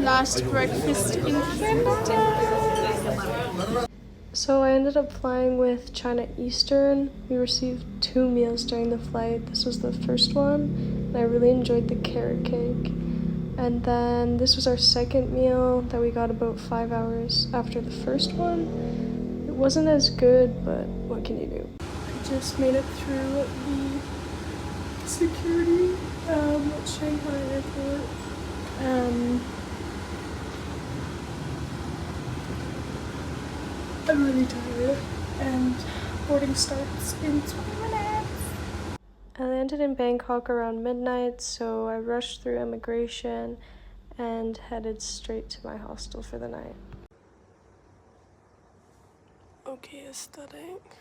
last breakfast in Canada. So I ended up flying with China Eastern. We received 2 meals during the flight. This was the first one, and I really enjoyed the carrot cake. And then this was our second meal that we got about 5 hours after the first one. It wasn't as good, but what can you do? I just made it through the security at Shanghai airport. I'm really tired, and boarding starts in 20 minutes. I landed in Bangkok around midnight, so I rushed through immigration and headed straight to my hostel for the night. Okay, aesthetic.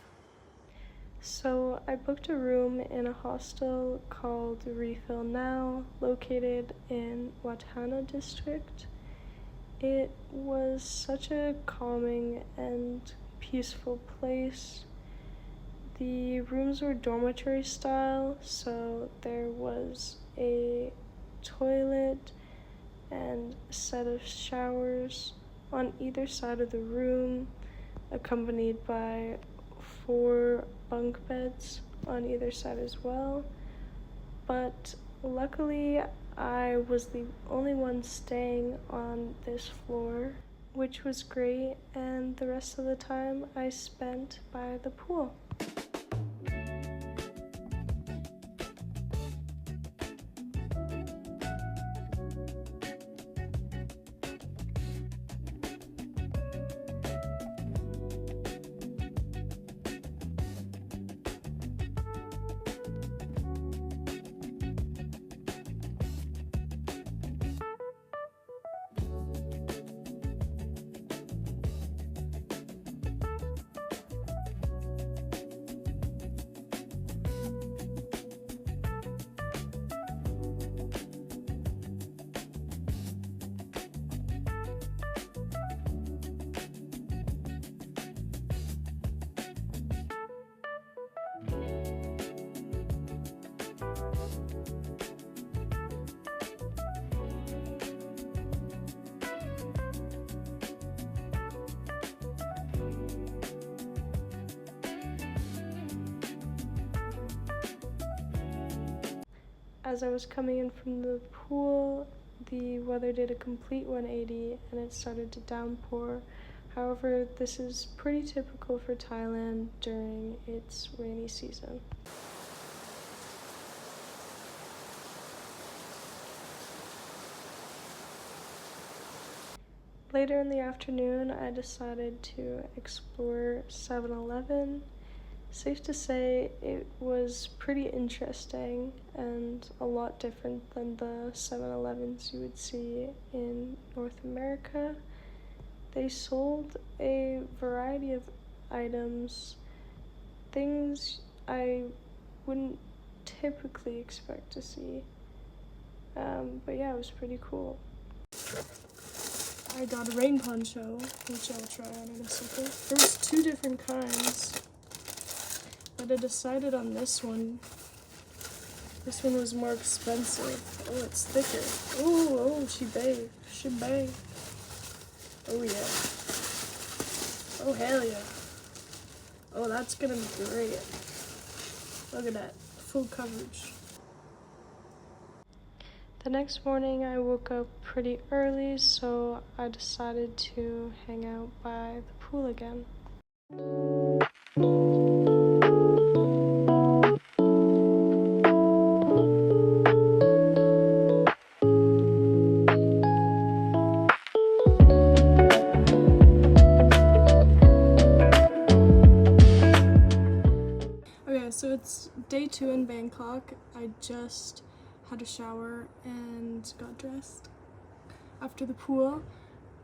So I booked a room in a hostel called Refill Now, located in Watana district. It was such a calming and peaceful place. The rooms were dormitory style, so there was a toilet and a set of showers on either side of the room, accompanied by 4 bunk beds on either side as well. But luckily, I was the only one staying on this floor, which was great, and the rest of the time I spent by the pool. As I was coming in from the pool, the weather did a complete 180 and it started to downpour. However, this is pretty typical for Thailand during its rainy season. Later in the afternoon, I decided to explore 7-Eleven. Safe to say it was pretty interesting and a lot different than the 7-Elevens you would see in North America. They sold a variety of items, things I wouldn't typically expect to see. But yeah, it was pretty cool. I got a rain poncho, which I'll try on in a second. There's 2 different kinds. But I decided on this one. This one was more expensive. Oh, it's thicker. Oh, she bae. Oh yeah. Oh hell yeah. Oh, that's gonna be great. Look at that, full coverage. The next morning I woke up pretty early, so I decided to hang out by the pool again. So it's day 2 in Bangkok. I just had a shower and got dressed after the pool.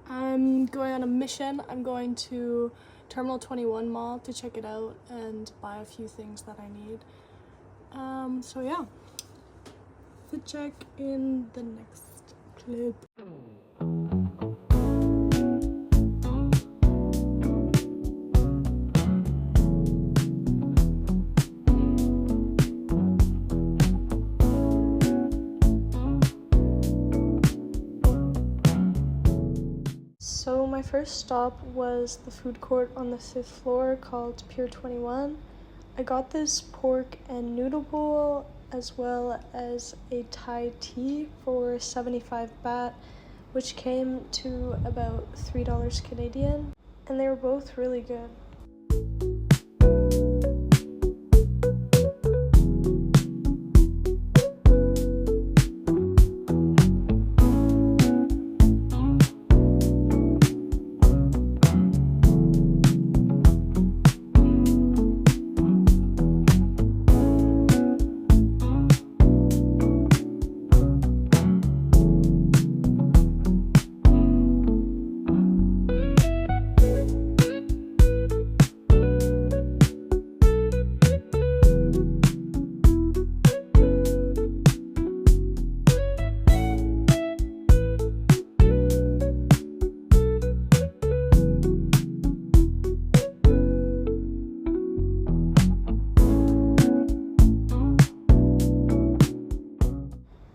I'm going on a mission. I'm going to Terminal 21 Mall to check it out and buy a few things that I need. So yeah, fit check in the next clip. So my first stop was the food court on the 5th floor called Pier 21. I got this pork and noodle bowl as well as a Thai tea for 75 baht, which came to about $3 Canadian, and they were both really good.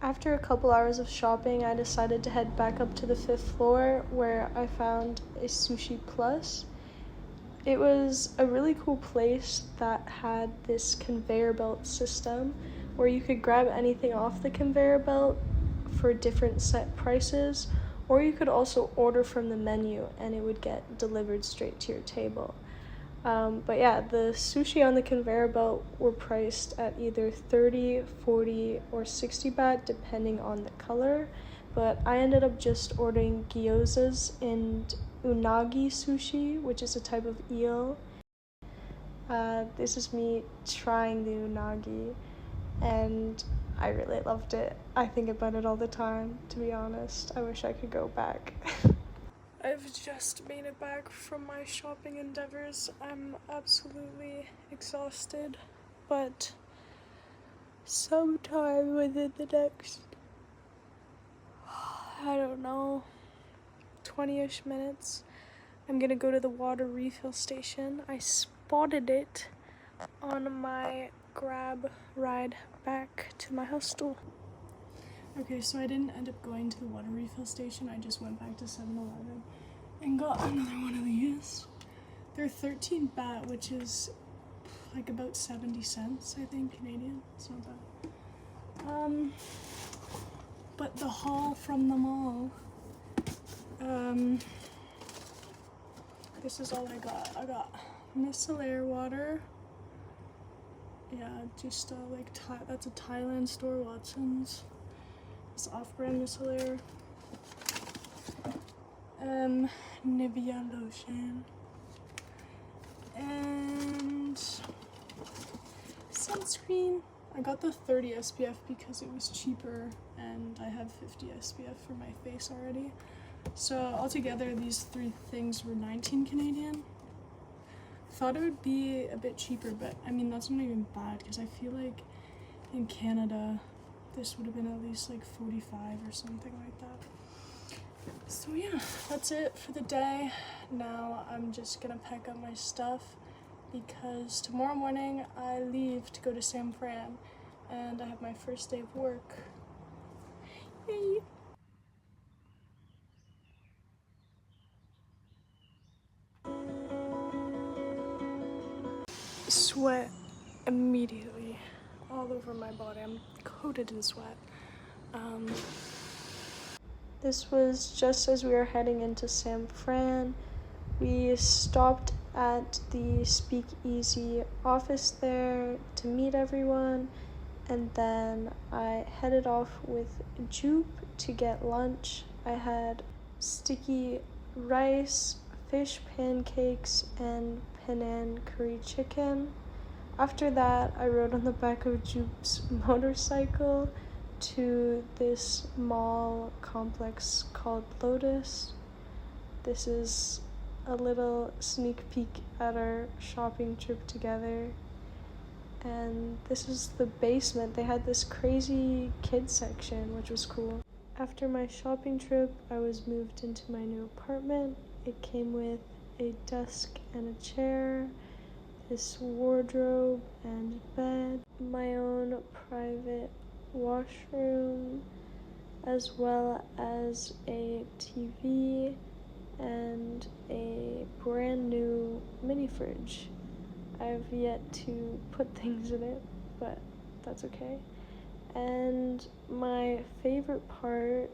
After a couple hours of shopping, I decided to head back up to the 5th floor where I found a Sushi Plus. It was a really cool place that had this conveyor belt system where you could grab anything off the conveyor belt for different set prices, or you could also order from the menu and it would get delivered straight to your table. But yeah, the sushi on the conveyor belt were priced at either 30, 40, or 60 baht depending on the color, but I ended up just ordering gyozas and unagi sushi, which is a type of eel. This is me trying the unagi, and I really loved it. I think about it all the time, to be honest. I wish I could go back. I've just made it back from my shopping endeavors. I'm absolutely exhausted, but sometime within the next, I don't know, 20-ish minutes, I'm gonna go to the water refill station. I spotted it on my Grab ride back to my hostel. Okay, so I didn't end up going to the water refill station. I just went back to 7-Eleven and got another one of these. They're 13 baht, which is like about 70 cents, I think, Canadian. It's not bad. But the haul from the mall, this is all I got. I got micellar water. Yeah, just like that's a Thailand store, Watson's. It's off-brand micellar. Nivea lotion. And sunscreen. I got the 30 SPF because it was cheaper and I have 50 SPF for my face already. So altogether these three things were 19 Canadian. Thought it would be a bit cheaper, but I mean that's not even bad because I feel like in Canada this would have been at least like 45 or something like that. So yeah, that's it for the day. Now I'm just gonna pack up my stuff because tomorrow morning I leave to go to San Fran and I have my first day of work. Yay! Sweat immediately all over my body. I'm coated in sweat. This was just as we were heading into San Fran. We stopped at the Speakeasy office there to meet everyone, and then I headed off with Jupe to get lunch. I had sticky rice, fish pancakes, and Penang curry chicken. After that, I rode on the back of Jupe's motorcycle to this mall complex called Lotus. This is a little sneak peek at our shopping trip together. And this is the basement. They had this crazy kids section, which was cool. After my shopping trip, I was moved into my new apartment. It came with a desk and a chair, this wardrobe and bed, my own private washroom, as well as a TV and a brand new mini fridge. I've yet to put things in it, but that's okay. And my favorite part,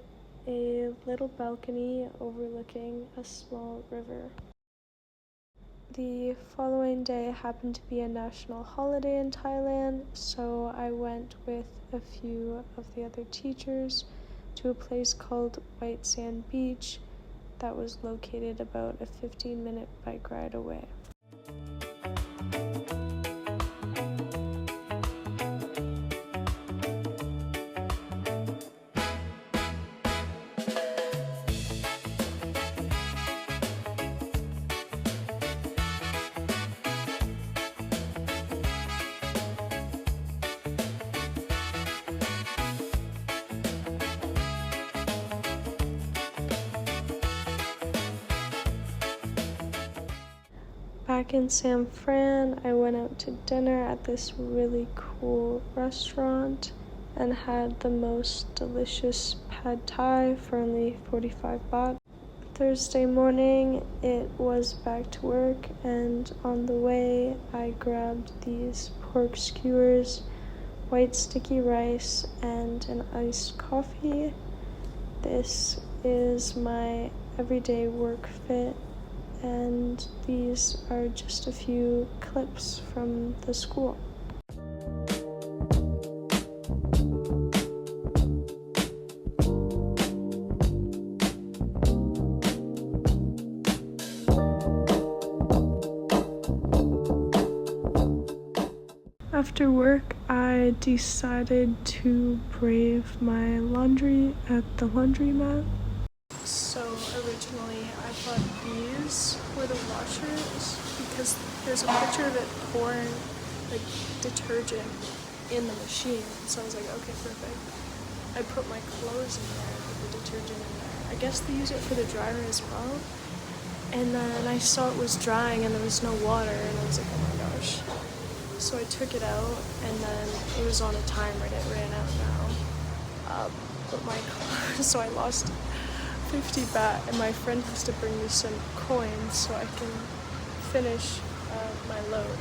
a little balcony overlooking a small river. The following day happened to be a national holiday in Thailand, so I went with a few of the other teachers to a place called White Sand Beach that was located about a 15-minute bike ride away. Back in San Fran, I went out to dinner at this really cool restaurant and had the most delicious pad thai for only 45 baht. Thursday morning, it was back to work, and on the way, I grabbed these pork skewers, white sticky rice, and an iced coffee. This is my everyday work fit, and these are just a few clips from the school. After work, I decided to brave my laundry at the laundromat. So originally I thought these were the washers because there's a picture of it pouring like detergent in the machine. So I was like, okay, perfect. I put my clothes in there, put the detergent in there. I guess they use it for the dryer as well. And then I saw it was drying and there was no water, and I was like, oh my gosh. So I took it out, and then it was on a timer and it ran out now. But my so I lost 50 baht, and my friend has to bring me some coins so I can finish my load.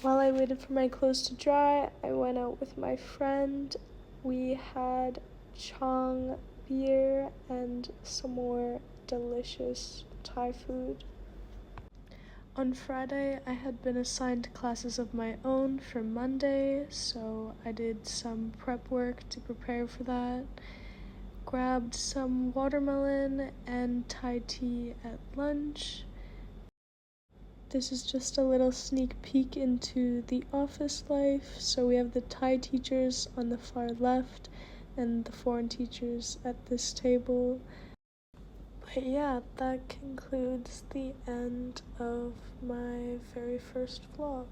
While I waited for my clothes to dry, I went out with my friend. We had Chong beer and some more delicious Thai food. On Friday, I had been assigned classes of my own for Monday, so I did some prep work to prepare for that. Grabbed some watermelon and Thai tea at lunch. This is just a little sneak peek into the office life. So we have the Thai teachers on the far left and the foreign teachers at this table. But yeah, that concludes the end of my very first vlog.